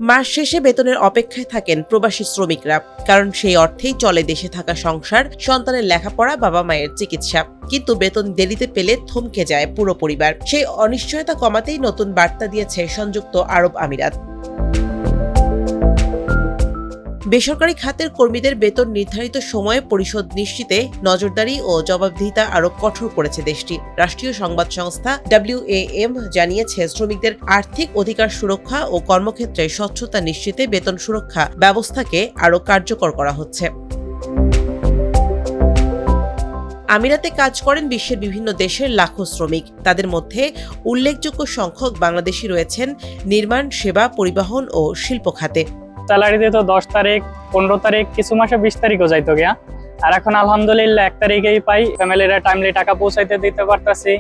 মাস শেষে বেতনের অপেক্ষায় থাকেন প্রবাসী শ্রমিকরা, কারণ সেই অর্থেই চলে দেশে থাকা সংসার, সন্তানের লেখাপড়া, বাবা মায়ের চিকিৎসা। কিন্তু বেতন দেরিতে পেলে থমকে যায় পুরো পরিবার। সেই অনিশ্চয়তা কমাতেই নতুন বার্তা দিয়েছে সংযুক্ত আরব আমিরাত। বেসরকারি খাতের কর্মীদের বেতন নির্ধারিত সময়ে পরিশোধ নিশ্চিতে নজরদারি ও জবাবদিহিতা আরো কঠোর করেছে দেশটি। রাষ্ট্রীয় সংবাদ সংস্থা WAM জানিয়েছে, শ্রমিকদের আর্থিক অধিকার সুরক্ষা ও কর্মক্ষেত্রে স্বচ্ছতা নিশ্চিতে বেতন সুরক্ষা ব্যবস্থাকে আরো কার্যকর করা হচ্ছে। আমিরাতে কাজ করেন বিশ্বের বিভিন্ন দেশের লাখো শ্রমিক। তাদের মধ্যে উল্লেখযোগ্য সংখ্যক বাংলাদেশি রয়েছেন নির্মাণ, সেবা, পরিবহন ও শিল্প খাতে। স্যালারি দিত 10 তারিখ, 15 তারিখ, কিছু মাসে 20 তারিখও যাইতো গিয়া। আর এখন আলহামদুলিল্লাহ 1 তারিখেই পাই। ফ্যামিলিরা টাইমলি টাকা পৌঁছাইতে দিতে পারতাছি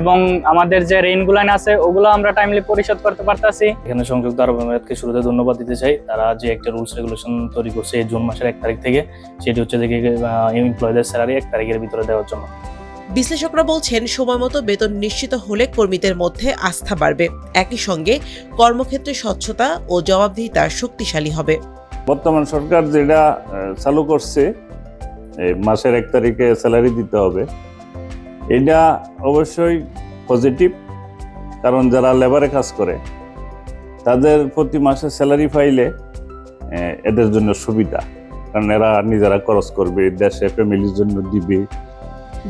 এবং আমাদের যে ঋণগুলো আছে ওগুলো আমরা টাইমলি পরিশোধ করতে পারতাছি। এখানে সংযুক্ত আরব আমিরাতকে শুরুতে ধন্যবাদ দিতে চাই। তারা যে একটা রুলস রেগুলেশন তৈরি করছে এই জুন মাসের 1 তারিখ থেকে, সেটি হচ্ছে দেখে এমপ্লয়ীদের স্যালারি 1 তারিখের ভিতরে দেওয়ার জন্য। বিশ্লেষকরা বলছেন, সময়মতো বেতন নিশ্চিত হলে কর্মীদের মধ্যে আস্থা বাড়বে, একই সঙ্গে কর্মক্ষেত্রে স্বচ্ছতা ও জবাবদিহিতা শক্তিশালী হবে। বর্তমান সরকার যেটা চালু করছে, মাসের 1 তারিখে স্যালারি দিতে হবে, এটা অবশ্যই পজিটিভ। কারণ যারা লেবারে কাজ করে তাদের প্রতি মাসে স্যালারি পাইলে এদের জন্য সুবিধা, কারণ এরা নিজেরা খরচ করবে, দেশে ফ্যামিলির জন্য দিবে।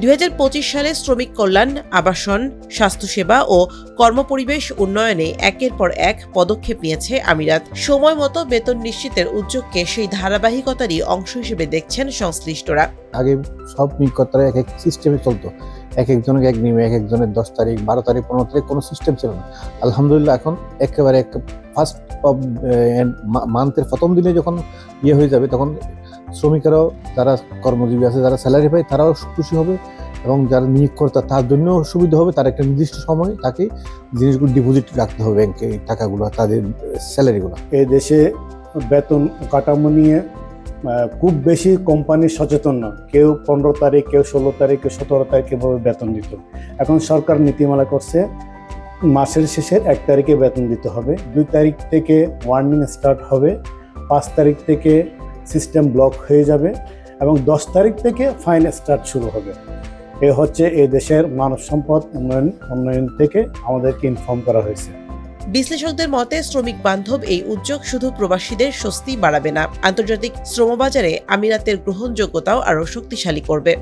2025 সালে শ্রমিক কল্যাণ, আবাসন, স্বাস্থ্যসেবা ও কর্মপরিবেশ উন্নয়নে একের পর এক পদক্ষেপ নিয়েছে আমিরাত। সময় মতো বেতন নিশ্চিতের উদ্যোগকে সেই ধারাবাহিকতারই অংশ হিসেবে দেখছেন সংশ্লিষ্টরা। আগে সব নিয়োগকর্তারা এক এক সিস্টেমে চলতো, এক একজনের এক নিয়মে, এক একজনের 10 তারিখ, 12 তারিখ, 15 তারিখ কোনো সিস্টেম ছিল না। আলহামদুলিল্লাহ এখন একেবারে ফার্স্ট অফ মান্থের প্রথম দিনে যখন হয়ে যাবে, তখন শ্রমিকেরাও, যারা কর্মজীবী আছে, যারা স্যালারি পায়, তারাও খুশি হবে এবং যারা নিয়োগকর্তা তার জন্য সুবিধা হবে। তার একটা নির্দিষ্ট সময় তাকে জিনিসগুলো ডিপোজিট রাখতে হবে ব্যাংকে, টাকাগুলো, তাদের স্যালারিগুলো। এই দেশে বেতন কাঠামো নিয়ে খুব বেশি কোম্পানি সচেতন না। কেউ 15 তারিখ, কেউ 16 তারিখ, কেউ 17 তারিখ এভাবে বেতন দিত। এখন সরকার নীতিমালা করছে মাসের শেষের 1 তারিখে বেতন দিতে হবে, 2 তারিখ থেকে ওয়ার্নিং স্টার্ট হবে, 5 তারিখ থেকে সিস্টেম ব্লক হয়ে যাবে এবং 10 তারিখ থেকে ফাইন স্টার্ট শুরু হবে। এ হচ্ছে এই দেশের মানব সম্পদ উন্নয়ন থেকে আমাদেরকে ইনফর্ম করা হয়েছে। বিশ্লেষকদের মতে, শ্রমিক বান্ধব এই উদ্যোগ শুধু প্রবাসীদের স্বস্তি বাড়াবে না, আন্তর্জাতিক শ্রমবাজারে আমিরাতের গ্রহণযোগ্যতাও আরও শক্তিশালী করবে।